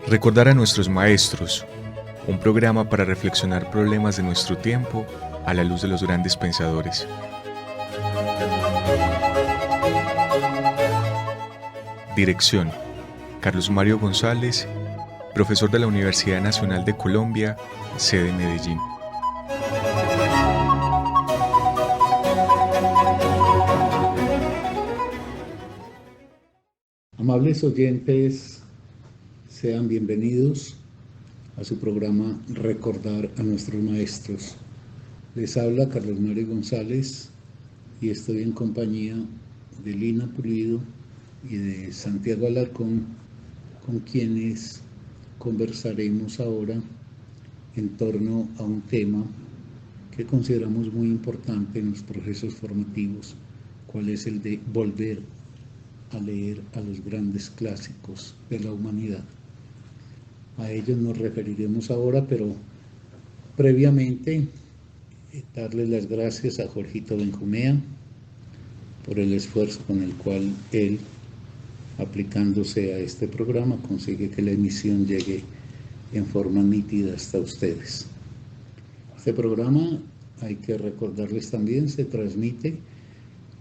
Recordar a nuestros maestros, un programa para reflexionar problemas de nuestro tiempo a la luz de los grandes pensadores. Dirección: Carlos Mario González, profesor de la Universidad Nacional de Colombia, sede Medellín. Amables oyentes, sean bienvenidos a su programa Recordar a nuestros maestros. Les habla Carlos Mario González y estoy en compañía de Lina Pulido y de Santiago Alarcón, con quienes conversaremos ahora en torno a un tema que consideramos muy importante en los procesos formativos, cuál es el de volver a leer a los grandes clásicos de la humanidad. A ellos nos referiremos ahora, pero previamente darle las gracias a Jorgito Benjumea por el esfuerzo con el cual él, aplicándose a este programa, consigue que la emisión llegue en forma nítida hasta ustedes. Este programa, hay que recordarles también, se transmite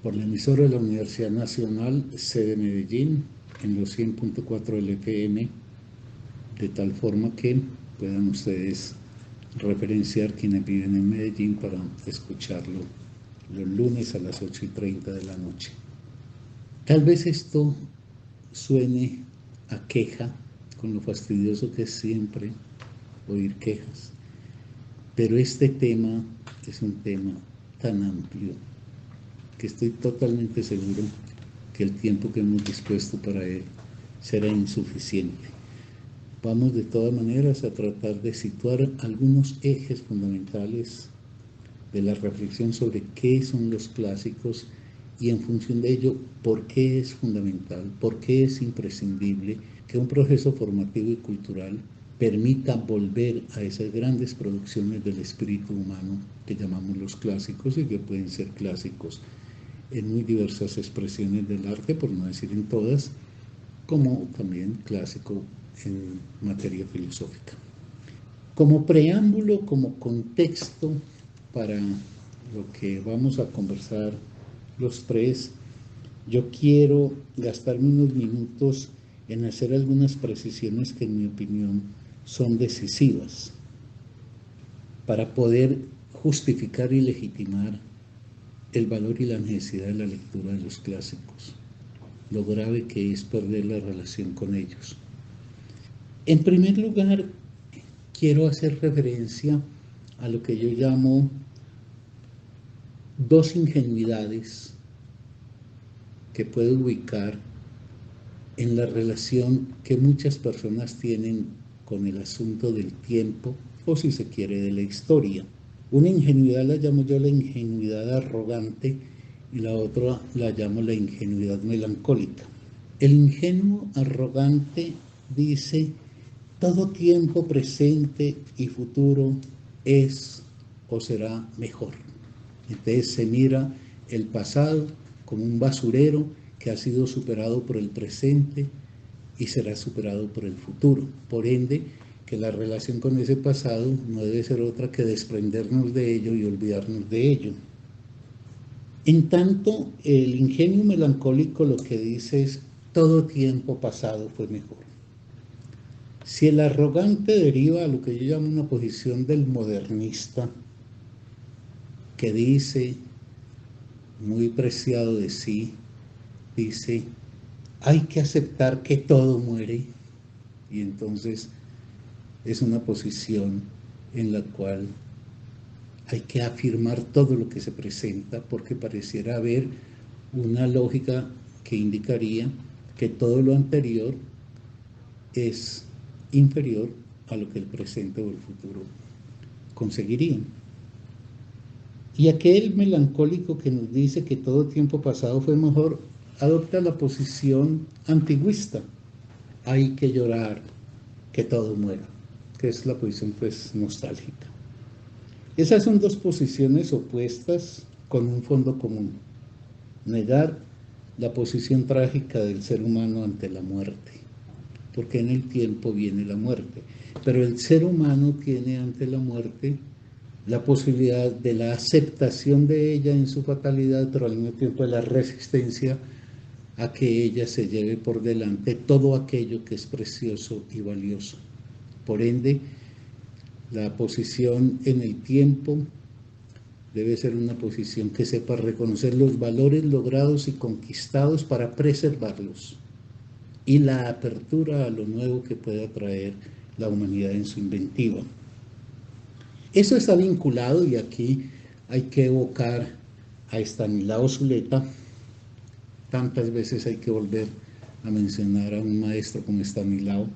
por la emisora de la Universidad Nacional, sede Medellín, en los 100.4 LPM, de tal forma que puedan ustedes referenciar quienes viven en Medellín para escucharlo los lunes a las 8:30 de la noche. Tal vez esto suene a queja, con lo fastidioso que es siempre oír quejas, pero este tema es un tema tan amplio que estoy totalmente seguro que el tiempo que hemos dispuesto para él será insuficiente. Vamos de todas maneras a tratar de situar algunos ejes fundamentales de la reflexión sobre qué son los clásicos y, en función de ello, por qué es fundamental, por qué es imprescindible que un proceso formativo y cultural permita volver a esas grandes producciones del espíritu humano que llamamos los clásicos y que pueden ser clásicos en muy diversas expresiones del arte, por no decir en todas, como también clásico en materia filosófica. Como preámbulo, como contexto para lo que vamos a conversar los tres, yo quiero gastarme unos minutos en hacer algunas precisiones que, en mi opinión, son decisivas para poder justificar y legitimar el valor y la necesidad de la lectura de los clásicos, lo grave que es perder la relación con ellos. En primer lugar, quiero hacer referencia a lo que yo llamo dos ingenuidades que puedo ubicar en la relación que muchas personas tienen con el asunto del tiempo, o si se quiere, de la historia. Una ingenuidad la llamo yo la ingenuidad arrogante y la otra la llamo la ingenuidad melancólica. El ingenuo arrogante dice: todo tiempo presente y futuro es o será mejor. Entonces se mira el pasado como un basurero que ha sido superado por el presente y será superado por el futuro. Por ende, que la relación con ese pasado no debe ser otra que desprendernos de ello y olvidarnos de ello. En tanto, el ingenio melancólico lo que dice es: todo tiempo pasado fue mejor. Si el arrogante deriva a lo que yo llamo una posición del modernista, que dice, muy preciado de sí, dice: hay que aceptar que todo muere, y entonces es una posición en la cual hay que afirmar todo lo que se presenta, porque pareciera haber una lógica que indicaría que todo lo anterior es inferior a lo que el presente o el futuro conseguirían. Y aquel melancólico que nos dice que todo tiempo pasado fue mejor, adopta la posición antiguista: hay que llorar que todo muera, que es la posición pues nostálgica. Esas son dos posiciones opuestas con un fondo común: negar la posición trágica del ser humano ante la muerte. porque en el tiempo viene la muerte. Pero el ser humano tiene ante la muerte la posibilidad de la aceptación de ella en su fatalidad, pero al mismo tiempo de la resistencia a que ella se lleve por delante todo aquello que es precioso y valioso. Por ende, la posición en el tiempo debe ser una posición que sepa reconocer los valores logrados y conquistados para preservarlos, y la apertura a lo nuevo que pueda traer la humanidad en su inventiva. Eso está vinculado, y aquí hay que evocar a Estanislao Zuleta. Tantas veces hay que volver a mencionar a un maestro como Estanislao,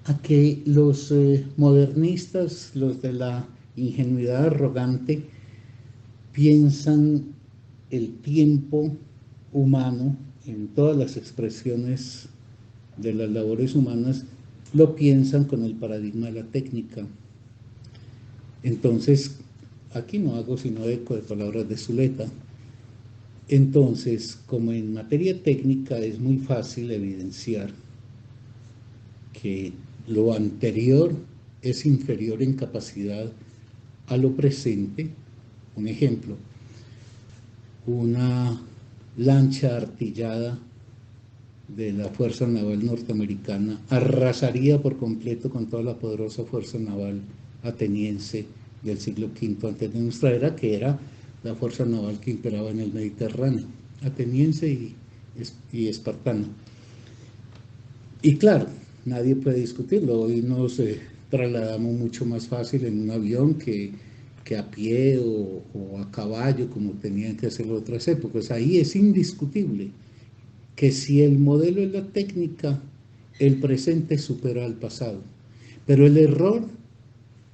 a que los modernistas, los de la ingenuidad arrogante, piensan el tiempo humano en todas las expresiones de las labores humanas, lo piensan con el paradigma de la técnica. Entonces, aquí no hago sino eco de palabras de Zuleta. Entonces, como en materia técnica es muy fácil evidenciar que lo anterior es inferior en capacidad a lo presente. Un ejemplo, una lancha artillada de la Fuerza Naval norteamericana arrasaría por completo con toda la poderosa Fuerza Naval ateniense del siglo V antes de nuestra era, que era la fuerza naval que imperaba en el Mediterráneo, ateniense y espartano. Y claro, nadie puede discutirlo. Hoy nos trasladamos mucho más fácil en un avión que a pie o a caballo, como tenían que hacerlo en otras épocas. Ahí es indiscutible que si el modelo es la técnica, el presente supera al pasado. Pero el error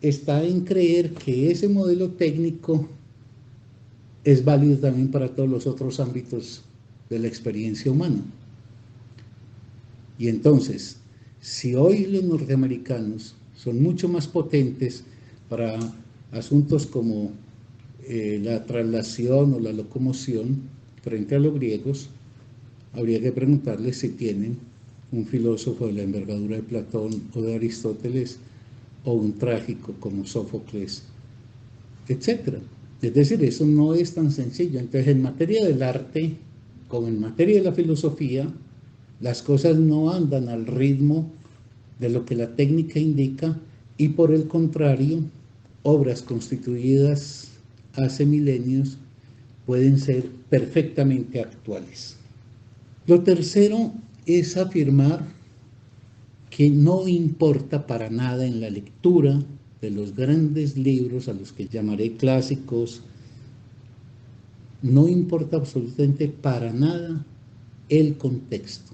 está en creer que ese modelo técnico es válido también para todos los otros ámbitos de la experiencia humana. Y entonces, si hoy los norteamericanos son mucho más potentes para asuntos como la traslación o la locomoción frente a los griegos, habría que preguntarles si tienen un filósofo de la envergadura de Platón o de Aristóteles, o un trágico como Sófocles, etc. Es decir, eso no es tan sencillo. Entonces, en materia del arte, como en materia de la filosofía, las cosas no andan al ritmo de lo que la técnica indica, y por el contrario, obras constituidas hace milenios pueden ser perfectamente actuales. Lo tercero es afirmar que no importa para nada en la lectura de los grandes libros a los que llamaré clásicos, no importa absolutamente para nada el contexto,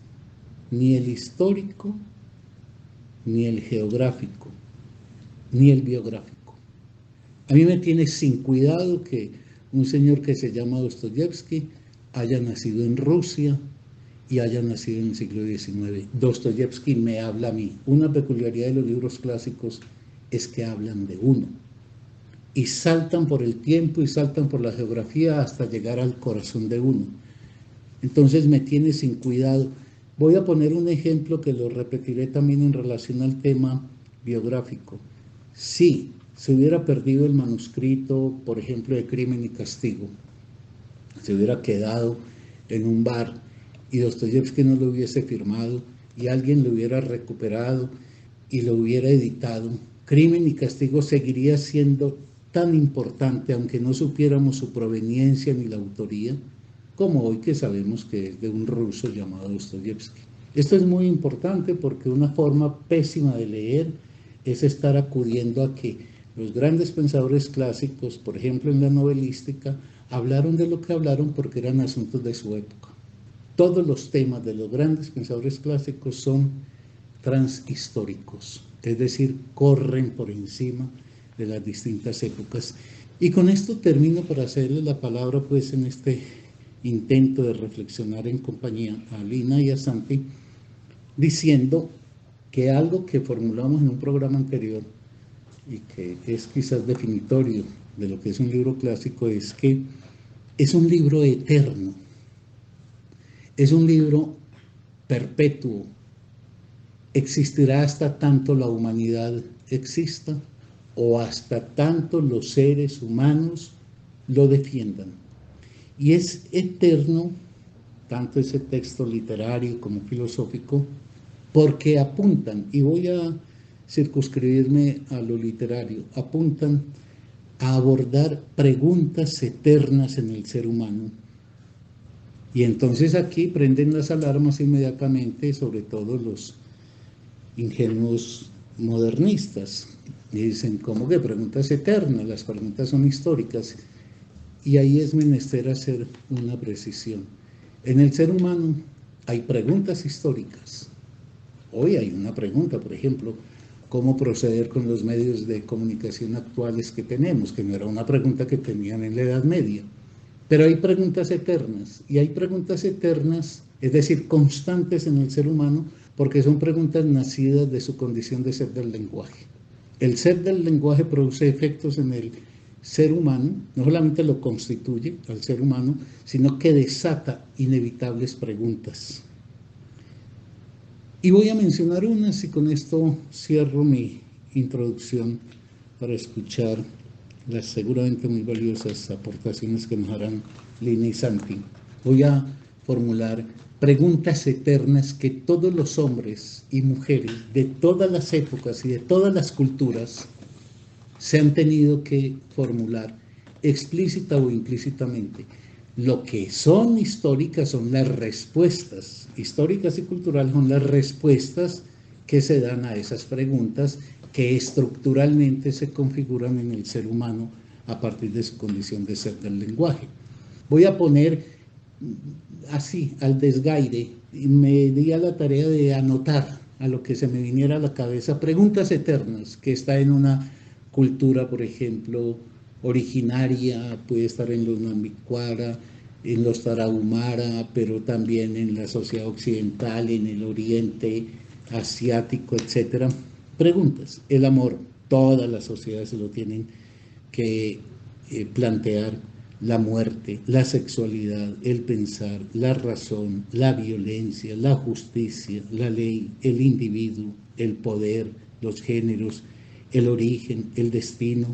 ni el histórico, ni el geográfico, ni el biográfico. A mí me tiene sin cuidado que un señor que se llama Dostoyevsky haya nacido en Rusia y haya nacido en el siglo XIX. Dostoyevsky me habla a mí. Una peculiaridad de los libros clásicos es que hablan de uno, y saltan por el tiempo y saltan por la geografía hasta llegar al corazón de uno. Entonces me tiene sin cuidado. Voy a poner un ejemplo que lo repetiré también en relación al tema biográfico. Si se hubiera perdido el manuscrito, por ejemplo, de Crimen y Castigo, se hubiera quedado en un bar y Dostoyevsky no lo hubiese firmado y alguien lo hubiera recuperado y lo hubiera editado, Crimen y Castigo seguiría siendo tan importante, aunque no supiéramos su proveniencia ni la autoría, como hoy que sabemos que es de un ruso llamado Dostoyevsky. Esto es muy importante porque una forma pésima de leer es estar acudiendo a que los grandes pensadores clásicos, por ejemplo en la novelística, hablaron de lo que hablaron porque eran asuntos de su época. Todos los temas de los grandes pensadores clásicos son transhistóricos, es decir, corren por encima de las distintas épocas. Y con esto termino para hacerle la palabra pues en este intento de reflexionar en compañía a Lina y a Santi, diciendo que algo que formulamos en un programa anterior y que es quizás definitorio de lo que es un libro clásico es que es un libro eterno, es un libro perpetuo, existirá hasta tanto la humanidad exista o hasta tanto los seres humanos lo defiendan. Y es eterno, tanto ese texto literario como filosófico, porque apuntan, y voy a circunscribirme a lo literario, apuntan a abordar preguntas eternas en el ser humano. Y entonces aquí prenden las alarmas inmediatamente, sobre todo los ingenuos modernistas, y dicen, ¿cómo que preguntas eternas? Las preguntas son históricas. Y ahí es menester hacer una precisión. En el ser humano hay preguntas históricas. Hoy hay una pregunta, por ejemplo, ¿cómo proceder con los medios de comunicación actuales que tenemos? Que no era una pregunta que tenían en la Edad Media. Pero hay preguntas eternas, y hay preguntas eternas, es decir, constantes en el ser humano, porque son preguntas nacidas de su condición de ser del lenguaje. El ser del lenguaje produce efectos en el ser humano, no solamente lo constituye al ser humano, sino que desata inevitables preguntas. Y voy a mencionar unas y con esto cierro mi introducción para escuchar las seguramente muy valiosas aportaciones que nos harán Lina y Santi. Voy a formular preguntas eternas que todos los hombres y mujeres de todas las épocas y de todas las culturas se han tenido que formular explícita o implícitamente. Lo que son históricas son las respuestas, históricas y culturales son las respuestas que se dan a esas preguntas que estructuralmente se configuran en el ser humano a partir de su condición de ser del lenguaje. Voy a poner así, al desgaire, y me di a la tarea de anotar a lo que se me viniera a la cabeza preguntas eternas que está en una cultura, por ejemplo, originaria, puede estar en los Namicuara, en los Tarahumara, pero también en la sociedad occidental, en el oriente asiático, etcétera. Preguntas. El amor, todas las sociedades se lo tienen que plantear. La muerte, la sexualidad, el pensar, la razón, la violencia, la justicia, la ley, el individuo, el poder, los géneros, el origen, el destino,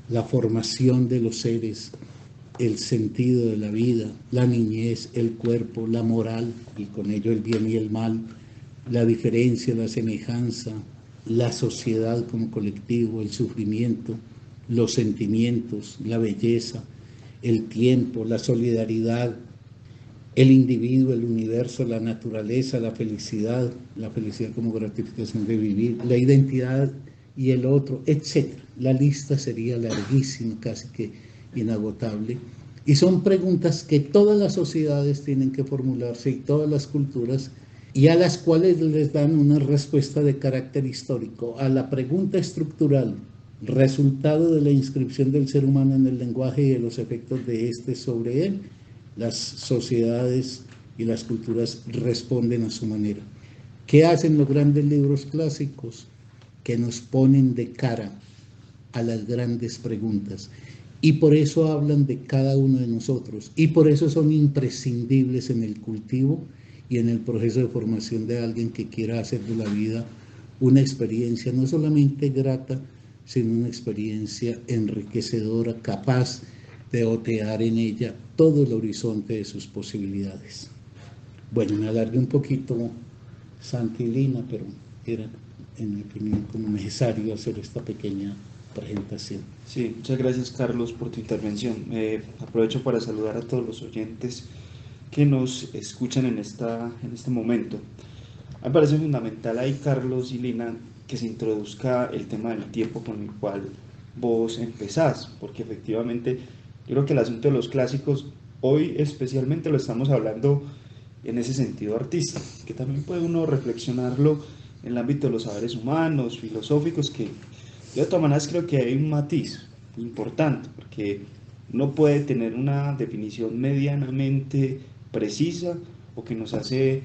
la formación de los seres, el sentido de la vida, la niñez, el cuerpo, la moral, y con ello el bien y el mal, la diferencia, la semejanza, la sociedad como colectivo, el sufrimiento, los sentimientos, la belleza, el tiempo, la solidaridad, el individuo, el universo, la naturaleza, la felicidad como gratificación de vivir, la identidad y el otro, etc. La lista sería larguísima, casi que inagotable. Y son preguntas que todas las sociedades tienen que formularse y todas las culturas, y a las cuales les dan una respuesta de carácter histórico. A la pregunta estructural, resultado de la inscripción del ser humano en el lenguaje y de los efectos de éste sobre él, las sociedades y las culturas responden a su manera. ¿Qué hacen los grandes libros clásicos? Que nos ponen de cara a las grandes preguntas. Y por eso hablan de cada uno de nosotros. Y por eso son imprescindibles en el cultivo y en el proceso de formación de alguien que quiera hacer de la vida una experiencia no solamente grata, sino una experiencia enriquecedora, capaz de otear en ella todo el horizonte de sus posibilidades. Bueno, me alargué un poquito, Santi y Lina, pero era, en mi opinión, como necesario hacer esta pequeña presentación. Sí, muchas gracias, Carlos, por tu intervención. Aprovecho para saludar a todos los oyentes que nos escuchan en este momento. Me parece fundamental ahí, Carlos y Lina, que se introduzca el tema del tiempo con el cual vos empezás, porque efectivamente yo creo que el asunto de los clásicos hoy especialmente lo estamos hablando en ese sentido artístico, que también puede uno reflexionarlo en el ámbito de los saberes humanos, filosóficos, que yo de todas maneras creo que hay un matiz importante, porque uno puede tener una definición medianamente precisa o que nos hace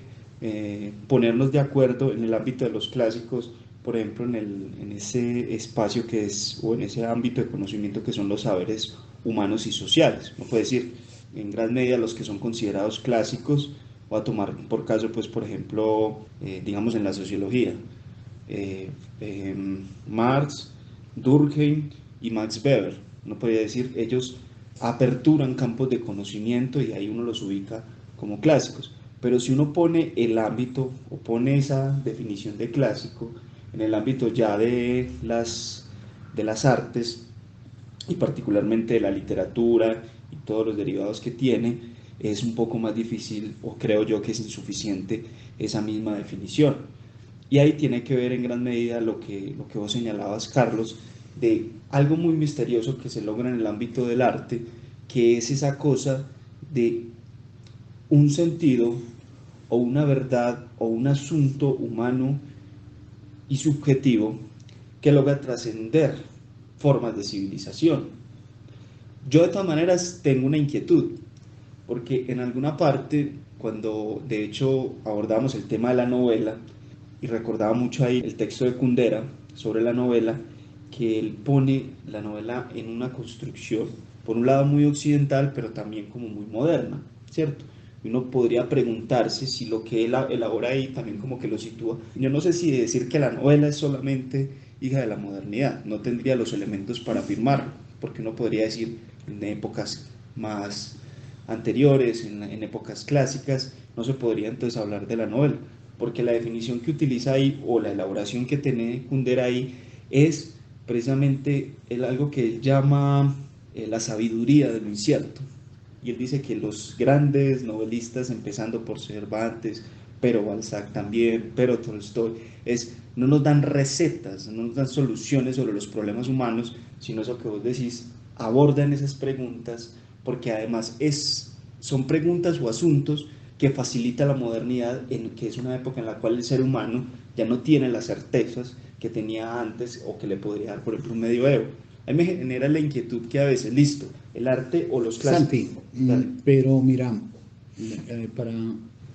ponernos de acuerdo en el ámbito de los clásicos, por ejemplo, en ese espacio que es, o en ese ámbito de conocimiento que son los saberes humanos y sociales. Uno puede decir, en gran medida los que son considerados clásicos o a tomar por caso, pues por ejemplo, digamos en la sociología, Marx, Durkheim y Max Weber. Uno podría decir, ellos aperturan campos de conocimiento y ahí uno los ubica como clásicos. Pero si uno pone el ámbito o pone esa definición de clásico en el ámbito ya de las artes y particularmente de la literatura y todos los derivados que tiene, es un poco más difícil, o creo yo que es insuficiente esa misma definición. Y ahí tiene que ver en gran medida lo que vos señalabas, Carlos, de algo muy misterioso que se logra en el ámbito del arte, que es esa cosa de un sentido o una verdad o un asunto humano y subjetivo que logra trascender formas de civilización. Yo de todas maneras tengo una inquietud, porque en alguna parte, cuando de hecho abordamos el tema de la novela, y recordaba mucho ahí el texto de Kundera sobre la novela, que él pone la novela en una construcción, por un lado muy occidental, pero también como muy moderna, ¿cierto? Y uno podría preguntarse si lo que él elabora ahí también como que lo sitúa. Yo no sé si decir que la novela es solamente hija de la modernidad, no tendría los elementos para afirmarlo, porque uno podría decir en épocas más anteriores, en épocas clásicas, no se podría entonces hablar de la novela, porque la definición que utiliza ahí o la elaboración que tiene Kundera ahí es precisamente algo que él llama la sabiduría de lo incierto. Y él dice que los grandes novelistas, empezando por Cervantes, pero Balzac también, pero Tolstoy, no nos dan recetas, no nos dan soluciones sobre los problemas humanos, sino eso que vos decís, abordan esas preguntas, porque además son preguntas o asuntos que facilita la modernidad, que es una época en la cual el ser humano ya no tiene las certezas que tenía antes o que le podría dar, por ejemplo, un medioevo. A mí me genera la inquietud que a veces, listo, el arte o los clásicos. Santi, pero mira, para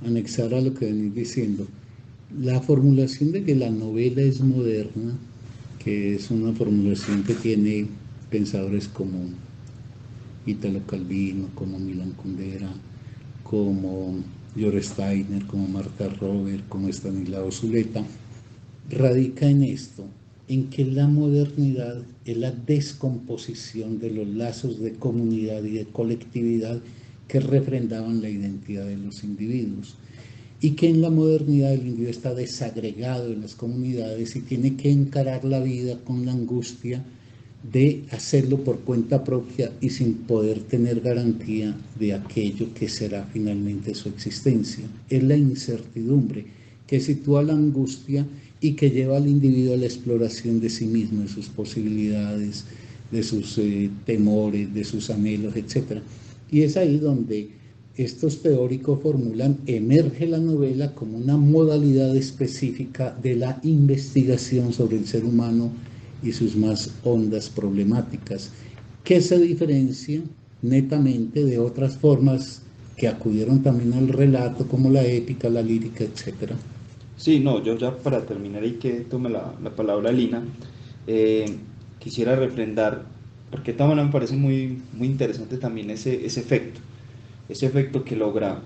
anexar a lo que venís diciendo, la formulación de que la novela es moderna, que es una formulación que tiene pensadores como Italo Calvino, como Milan Kundera, como George Steiner, como Martha Rober, como Stanislao Zuleta, radica en esto, en que la modernidad es la descomposición de los lazos de comunidad y de colectividad que refrendaban la identidad de los individuos, y que en la modernidad el individuo está desagregado en las comunidades y tiene que encarar la vida con la angustia de hacerlo por cuenta propia y sin poder tener garantía de aquello que será finalmente su existencia. Es la incertidumbre que sitúa la angustia y que lleva al individuo a la exploración de sí mismo, de sus posibilidades, de sus temores, de sus anhelos, etc. Y es ahí donde estos teóricos formulan, emerge la novela como una modalidad específica de la investigación sobre el ser humano y sus más hondas problemáticas, que se diferencia netamente de otras formas que acudieron también al relato, como la épica, la lírica, etc. Sí, no, yo ya para terminar y que tome la palabra Lina, quisiera refrendar, porque también me parece muy, muy interesante también ese efecto que logra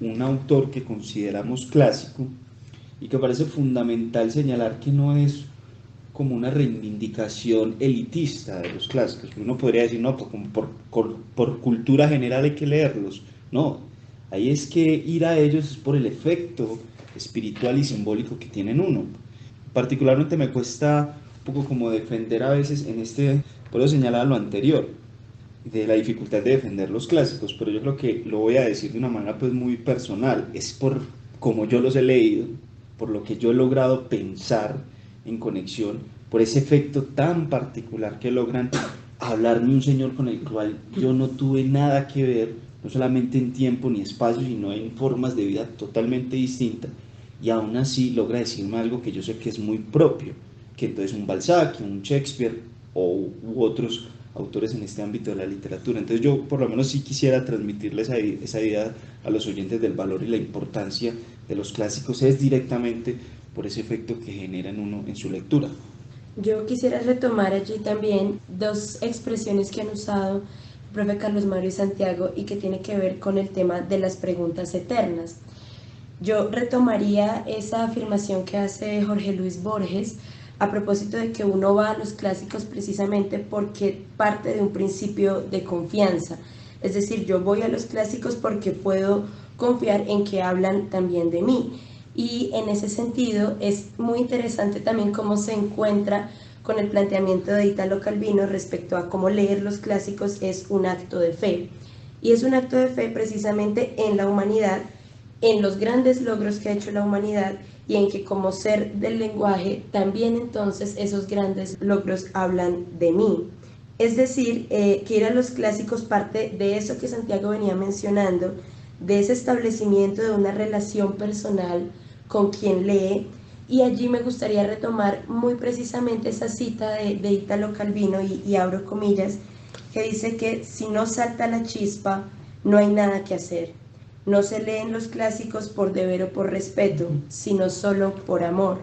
un autor que consideramos clásico y que parece fundamental señalar que no es como una reivindicación elitista de los clásicos. Uno podría decir, no, por cultura general hay que leerlos. No, ahí es que ir a ellos es por el efecto espiritual y simbólico que tienen uno. Particularmente me cuesta un poco como defender a veces por eso señalaba lo anterior, de la dificultad de defender los clásicos, pero yo creo que lo voy a decir de una manera pues muy personal, es por como yo los he leído, por lo que yo he logrado pensar en conexión, por ese efecto tan particular que logran hablarme un señor con el cual yo no tuve nada que ver, no solamente en tiempo ni espacio, sino en formas de vida totalmente distintas, y aún así logra decirme algo que yo sé que es muy propio, que entonces un Balzac, un Shakespeare u otros autores en este ámbito de la literatura. Entonces yo por lo menos sí quisiera transmitirle esa idea a los oyentes del valor y la importancia de los clásicos, es directamente por ese efecto que generan uno en su lectura. Yo quisiera retomar allí también dos expresiones que han usado el profe Carlos Mario y Santiago y que tiene que ver con el tema de las preguntas eternas. Yo retomaría esa afirmación que hace Jorge Luis Borges a propósito de que uno va a los clásicos precisamente porque parte de un principio de confianza. Es decir, yo voy a los clásicos porque puedo confiar en que hablan también de mí. Y en ese sentido es muy interesante también cómo se encuentra con el planteamiento de Italo Calvino respecto a cómo leer los clásicos es un acto de fe. Y es un acto de fe precisamente en la humanidad, en los grandes logros que ha hecho la humanidad y en que como ser del lenguaje también entonces esos grandes logros hablan de mí. Es decir, que ir a los clásicos parte de eso que Santiago venía mencionando, de ese establecimiento de una relación personal con quien lee, y allí me gustaría retomar muy precisamente esa cita de Italo Calvino, y abro comillas, que dice que si no salta la chispa, no hay nada que hacer. No se leen los clásicos por deber o por respeto, sino solo por amor.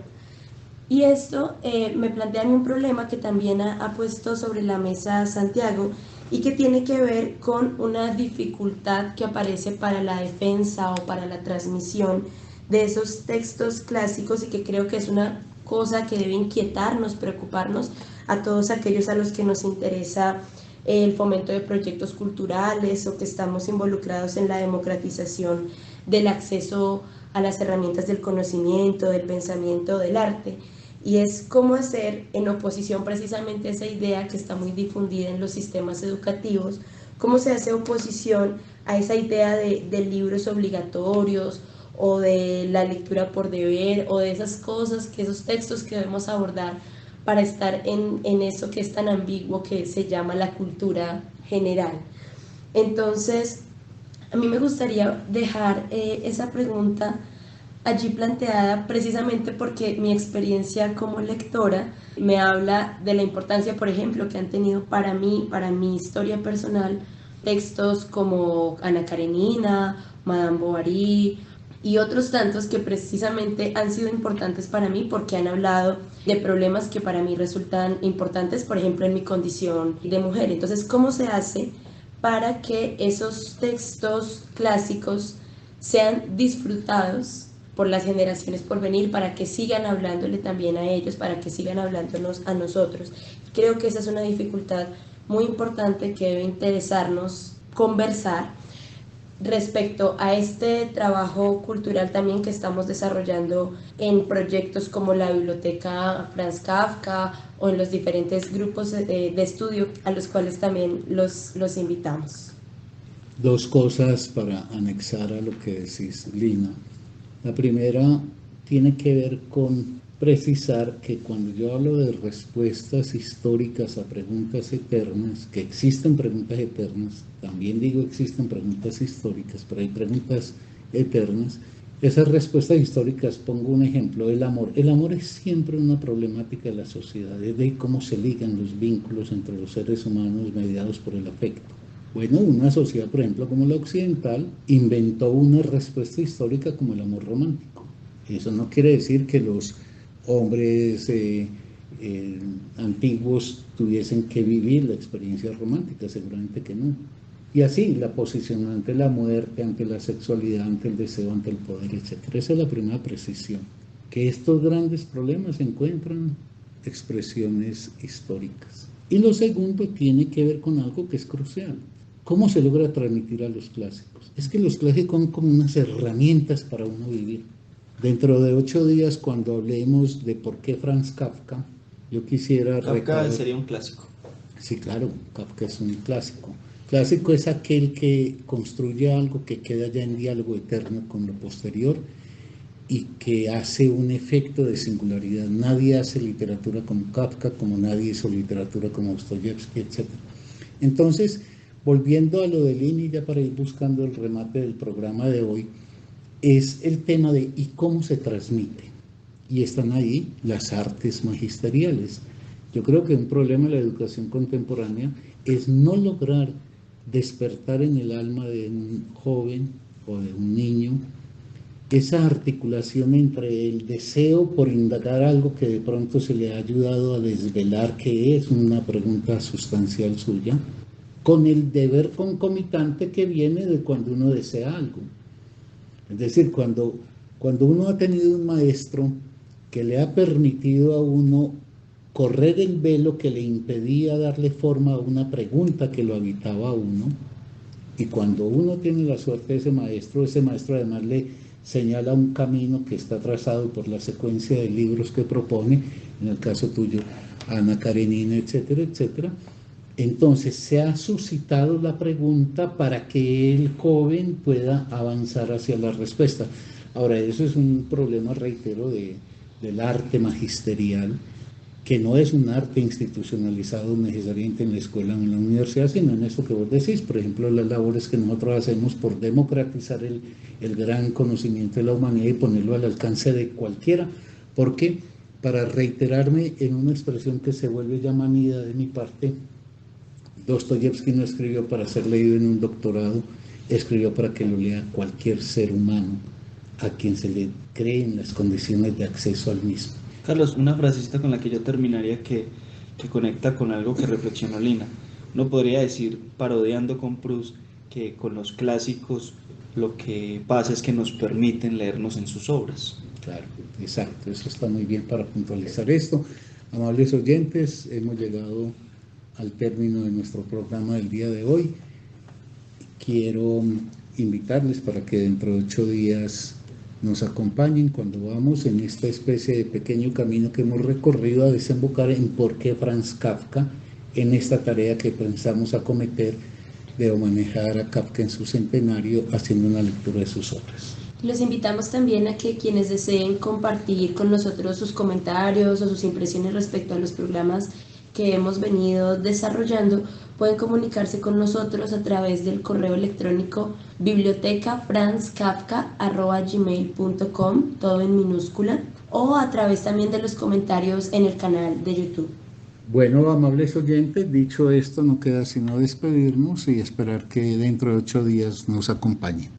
Y esto me plantea a mí un problema que también ha puesto sobre la mesa Santiago y que tiene que ver con una dificultad que aparece para la defensa o para la transmisión de esos textos clásicos, y que creo que es una cosa que debe inquietarnos, preocuparnos a todos aquellos a los que nos interesa el fomento de proyectos culturales o que estamos involucrados en la democratización del acceso a las herramientas del conocimiento, del pensamiento, del arte. Y es cómo hacer, en oposición precisamente a esa idea que está muy difundida en los sistemas educativos, cómo se hace oposición a esa idea de libros obligatorios o de la lectura por deber o de esas cosas, que esos textos que debemos abordar para estar en eso que es tan ambiguo que se llama la cultura general. Entonces, a mí me gustaría dejar esa pregunta allí planteada precisamente porque mi experiencia como lectora me habla de la importancia, por ejemplo, que han tenido para mí, para mi historia personal, textos como Ana Karenina, Madame Bovary y otros tantos que precisamente han sido importantes para mí porque han hablado de problemas que para mí resultan importantes, por ejemplo, en mi condición de mujer. Entonces, ¿cómo se hace para que esos textos clásicos sean disfrutados por las generaciones por venir, para que sigan hablándole también a ellos, para que sigan hablándonos a nosotros? Creo que esa es una dificultad muy importante que debe interesarnos conversar respecto a este trabajo cultural también que estamos desarrollando en proyectos como la Biblioteca Franz Kafka o en los diferentes grupos de estudio a los cuales también los invitamos. Dos cosas para anexar a lo que decís, Lina. La primera tiene que ver con precisar que cuando yo hablo de respuestas históricas a preguntas eternas, que existen preguntas eternas, también digo existen preguntas históricas, pero hay preguntas eternas. Esas respuestas históricas, pongo un ejemplo, el amor. El amor es siempre una problemática de la sociedad, de cómo se ligan los vínculos entre los seres humanos mediados por el afecto. Bueno, una sociedad, por ejemplo, como la occidental, inventó una respuesta histórica como el amor romántico. Eso no quiere decir que los hombres antiguos tuviesen que vivir la experiencia romántica, seguramente que no. Y así, la posición ante la muerte, ante la sexualidad, ante el deseo, ante el poder, etc. Esa es la primera precisión, que estos grandes problemas encuentran expresiones históricas. Y lo segundo tiene que ver con algo que es crucial. ¿Cómo se logra transmitir a los clásicos? Es que los clásicos son como unas herramientas para uno vivir. Dentro de 8 días, cuando hablemos de por qué Franz Kafka, yo quisiera... Kafka sería un clásico. Sí, claro, Kafka es un clásico. Clásico es aquel que construye algo que queda ya en diálogo eterno con lo posterior y que hace un efecto de singularidad. Nadie hace literatura como Kafka, como nadie hizo literatura como Dostoyevsky, etc. Entonces, volviendo a lo de Lini, ya para ir buscando el remate del programa de hoy, es el tema de ¿y cómo se transmite? Y están ahí las artes magisteriales. Yo creo que un problema de la educación contemporánea es no lograr despertar en el alma de un joven o de un niño esa articulación entre el deseo por indagar algo que de pronto se le ha ayudado a desvelar qué es, una pregunta sustancial suya, con el deber concomitante que viene de cuando uno desea algo. Es decir, cuando Cuando uno ha tenido un maestro que le ha permitido a uno correr el velo que le impedía darle forma a una pregunta que lo habitaba a uno, y cuando uno tiene la suerte de ese maestro además le señala un camino que está trazado por la secuencia de libros que propone, en el caso tuyo, Ana Karenina, etcétera, etcétera. Entonces se ha suscitado la pregunta para que el joven pueda avanzar hacia la respuesta. Ahora, eso es un problema, reitero, del arte magisterial, que no es un arte institucionalizado necesariamente en la escuela o en la universidad, sino en eso que vos decís, por ejemplo, las labores que nosotros hacemos por democratizar el gran conocimiento de la humanidad y ponerlo al alcance de cualquiera, porque, para reiterarme en una expresión que se vuelve ya manida de mi parte, Dostoyevsky no escribió para ser leído en un doctorado, escribió para que lo lea cualquier ser humano a quien se le creen las condiciones de acceso al mismo. Carlos, una frasecita con la que yo terminaría que conecta con algo que reflexionó Lina. Uno podría decir, parodiando con Proust, que con los clásicos lo que pasa es que nos permiten leernos en sus obras. Claro, exacto, eso está muy bien para puntualizar esto. Amables oyentes, hemos llegado al término de nuestro programa del día de hoy. Quiero invitarles para que dentro de 8 días nos acompañen cuando vamos en esta especie de pequeño camino que hemos recorrido a desembocar en por qué Franz Kafka, en esta tarea que pensamos acometer de manejar a Kafka en su centenario haciendo una lectura de sus obras. Los invitamos también a que quienes deseen compartir con nosotros sus comentarios o sus impresiones respecto a los programas que hemos venido desarrollando, pueden comunicarse con nosotros a través del correo electrónico bibliotecafranzkafka@gmail.com, todo en minúscula, o a través también de los comentarios en el canal de YouTube. Bueno, amables oyentes, dicho esto, no queda sino despedirnos y esperar que dentro de 8 días nos acompañen.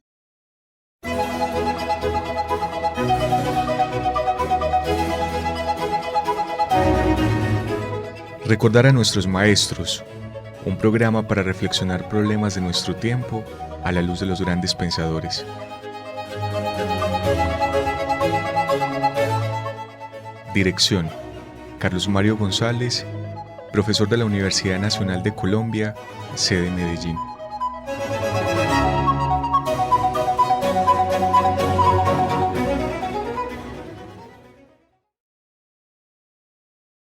Recordar a nuestros maestros, un programa para reflexionar problemas de nuestro tiempo a la luz de los grandes pensadores. Dirección: Carlos Mario González, profesor de la Universidad Nacional de Colombia, sede Medellín.